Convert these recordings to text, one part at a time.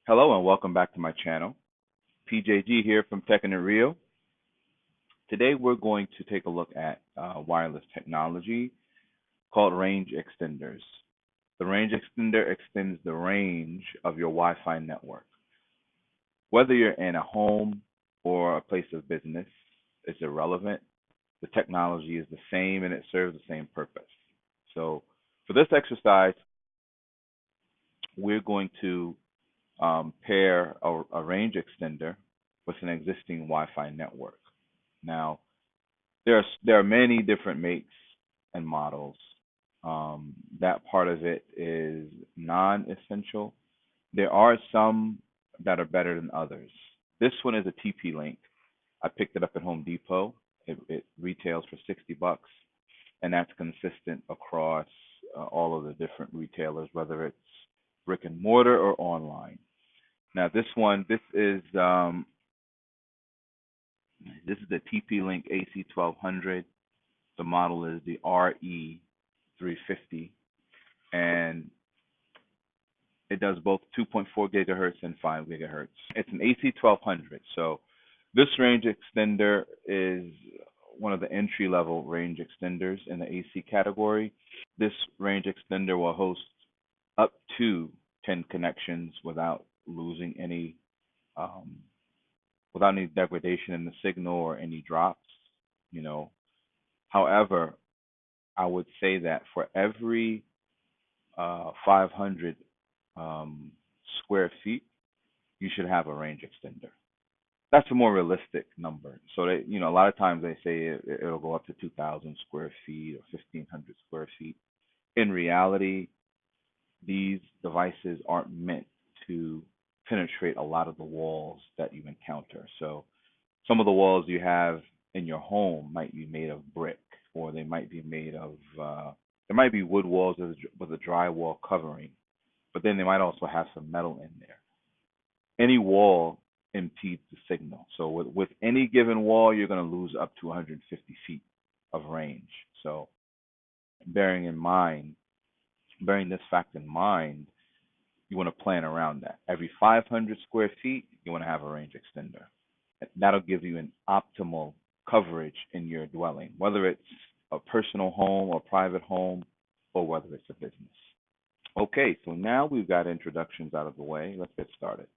Hello and welcome back to my channel. PJG here from Tech and Real. Today we're going to take a look at wireless technology called range extenders. The range extender extends the range of your Wi-Fi network. Whether you're in a home or a place of business, it's irrelevant. The technology is the same and it serves the same purpose. So for this exercise, we're going to pair a range extender with an existing Wi-Fi network. Now, there are many different makes and models. That part of it is non-essential. There are some that are better than others. This one is a TP-Link. I picked it up at Home Depot. It retails for $60, and that's consistent across all of the different retailers, whether it's brick and mortar or online. Now this is the TP-Link AC1200. The model is the RE350, and it does both 2.4 gigahertz and 5 gigahertz. It's an AC1200, so this range extender is one of the entry-level range extenders in the AC category. This range extender will host up to 10 connections without losing any degradation in the signal or any drops, However, I would say that for every 500 square feet, you should have a range extender. That's a more realistic number. So a lot of times they say it'll go up to 2,000 square feet or 1,500 square feet. In reality, these devices aren't meant to penetrate a lot of the walls that you encounter. So some of the walls you have in your home might be made of brick, or they might be made of there might be wood walls with a drywall covering, but then they might also have some metal in there. Any wall impedes the signal. So with any given wall, you're going to lose up to 150 feet of range. So bearing this fact in mind, you want to plan around that. Every 500 square feet, you want to have a range extender. That'll give you an optimal coverage in your dwelling, whether it's a personal home or private home, or whether it's a business. Okay, so now we've got introductions out of the way. Let's get started.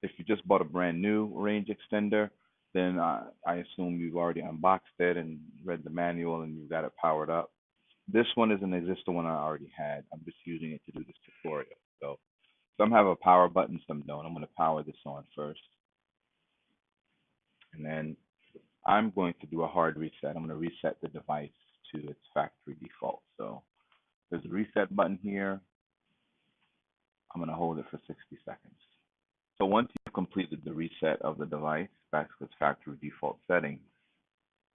If you just bought a brand new range extender, then I assume you've already unboxed it and read the manual and you've got it powered up. This one is an existing one I already had. I'm just using it to do this tutorial. So some have a power button, some don't. I'm going to power this on first. And then I'm going to do a hard reset. I'm going to reset the device to its factory default. So there's a reset button here. I'm going to hold it for 60 seconds. So once you've completed the reset of the device back to its factory default settings,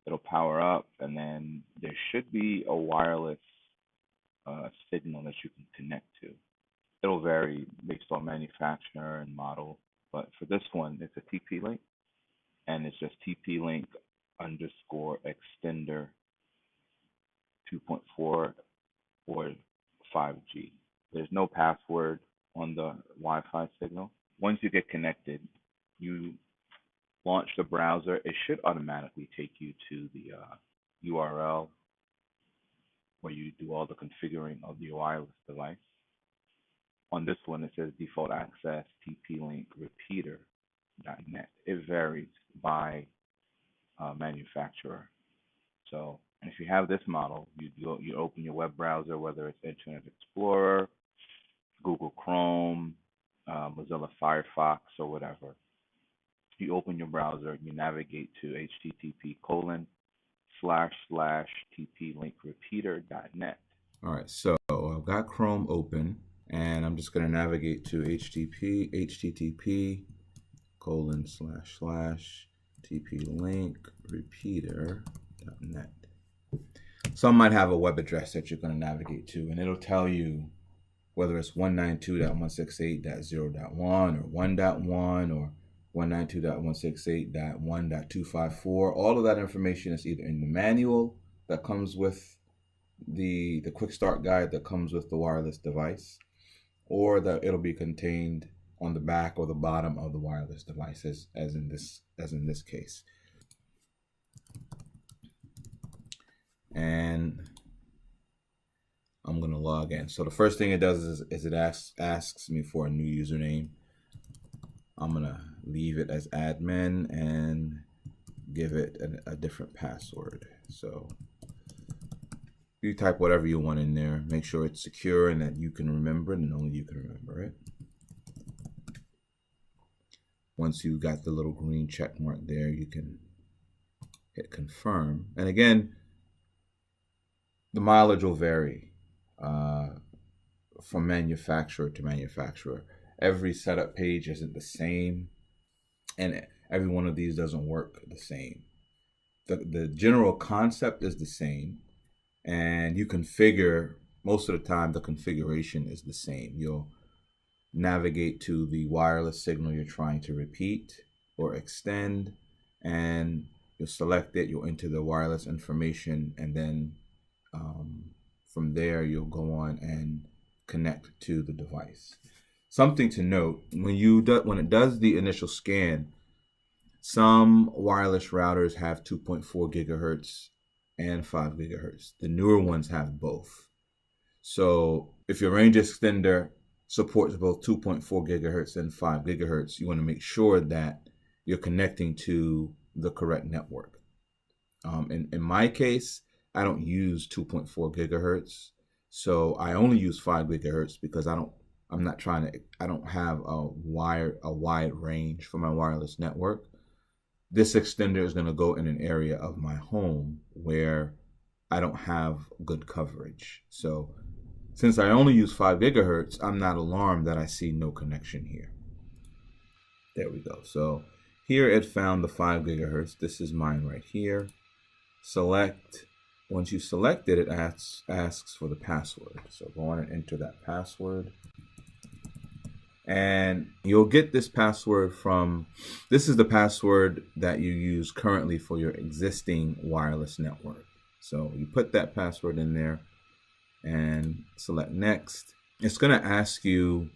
it'll power up, and then there should be a wireless signal that you can connect to. It'll vary based on manufacturer and model, but for this one, it's a TP-Link, and it's just TP-Link _ extender 2.4 or 5G. There's no password on the Wi-Fi signal. Once you get connected, you launch the browser. It should automatically take you to the URL where you do all the configuring of the wireless device. On this one, it says default access TP-Link repeater.net. It varies by manufacturer. So, and if you have this model, you open your web browser, whether it's Internet Explorer, Google Chrome, Mozilla Firefox, or whatever. You open your browser, you navigate to http://tplinkrepeater.net. All right, so I've got Chrome open, and I'm just going to navigate to http://tplinkrepeater.net. Some might have a web address that you're going to navigate to, and it'll tell you whether it's 192.168.0.1 or 1.1 or 192.168.1.254. All of that information is either in the manual that comes with the QuickStart guide that comes with the wireless device, or that it'll be contained on the back or the bottom of the wireless device, as in this case. And I'm gonna log in. So the first thing it does is it asks me for a new username. I'm gonna leave it as admin and give it a different password. So you type whatever you want in there. Make sure it's secure and that you can remember it and only you can remember it. Once you got the little green check mark there, you can hit confirm. And again, the mileage will vary from manufacturer to manufacturer. Every setup page isn't the same, and every one of these doesn't work the same. The general concept is the same, and you configure, most of the time the configuration is the same. You'll navigate to the wireless signal you're trying to repeat or extend, and you'll select it, you'll enter the wireless information, and then from there you'll go on and connect to the device. Something to note, when it does the initial scan, some wireless routers have 2.4 gigahertz and 5 gigahertz. The newer ones have both. So if your range extender supports both 2.4 gigahertz and 5 gigahertz, you want to make sure that you're connecting to the correct network. In my case, I don't use 2.4 gigahertz, so I only use 5 gigahertz because I don't have a wide range for my wireless network. This extender is going to go in an area of my home where I don't have good coverage. So since I only use 5 gigahertz, I'm not alarmed that I see no connection here. There we go. So here it found the 5 gigahertz. This is mine right here. Select. Once you select it, it asks for the password. So go on and enter that password. And you'll get this password this is the password that you use currently for your existing wireless network. So you put that password in there and select next. It's going to ask you,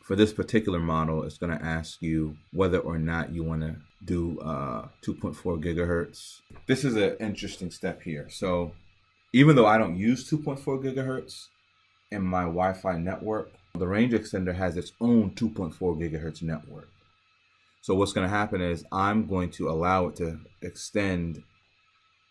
for this particular model, it's going to ask you whether or not you want to do 2.4 gigahertz. This is an interesting step here. So even though I don't use 2.4 gigahertz in my Wi-Fi network, the range extender has its own 2.4 gigahertz network. So what's going to happen is I'm going to allow it to extend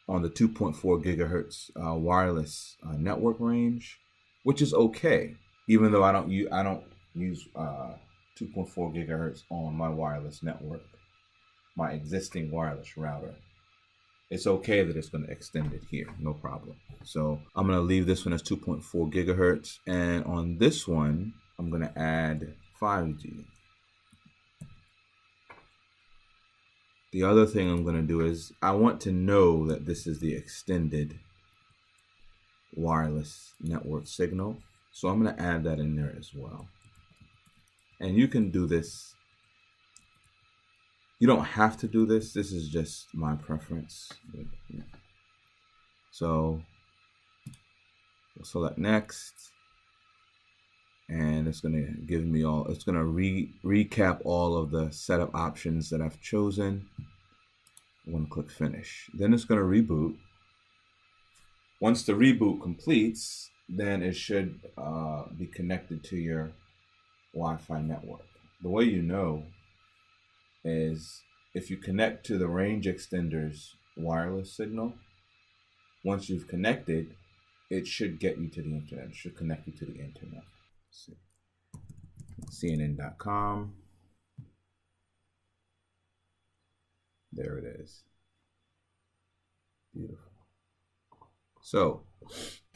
on the 2.4 gigahertz wireless network range, which is okay, even though I don't use 2.4 gigahertz on my wireless network, my existing wireless router. It's okay that it's going to extend it here, no problem. So I'm going to leave this one as 2.4 gigahertz, and on this one I'm going to add 5G. The other thing I'm going to do is I want to know that this is the extended wireless network signal, so I'm going to add that in there as well. And you can do this. You don't have to do this. This is just my preference. So we'll select next, and it's going to give me it's going to recap all of the setup options that I've chosen. I'm going to click finish. Then it's going to reboot. Once the reboot completes, then it should be connected to your Wi-Fi network. The way you know is if you connect to the range extender's wireless signal, once you've connected, it should get you to the internet. It should connect you to the internet. Let's see. CNN.com. There it is. Beautiful. So,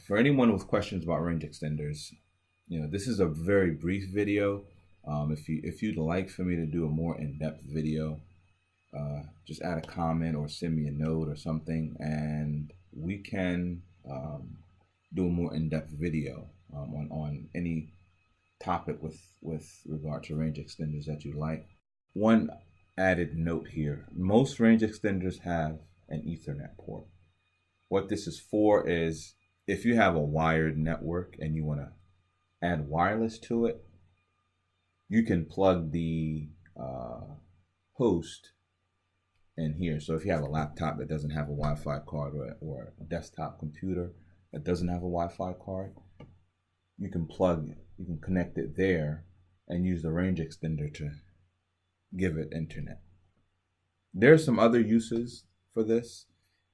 for anyone with questions about range extenders, this is a very brief video. If you'd like for me to do a more in-depth video, just add a comment or send me a note or something, and we can do a more in-depth video on any topic with regard to range extenders that you like. One added note here: most range extenders have an Ethernet port. What this is for is if you have a wired network and you want to add wireless to it, you can plug the host in here. So if you have a laptop that doesn't have a Wi-Fi card, or a desktop computer that doesn't have a Wi-Fi card, you can connect it there and use the range extender to give it internet. There's some other uses for this,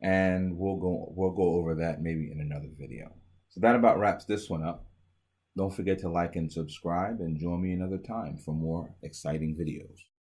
and we'll go over that maybe in another video. So that about wraps this one up. Don't forget to like and subscribe, and join me another time for more exciting videos.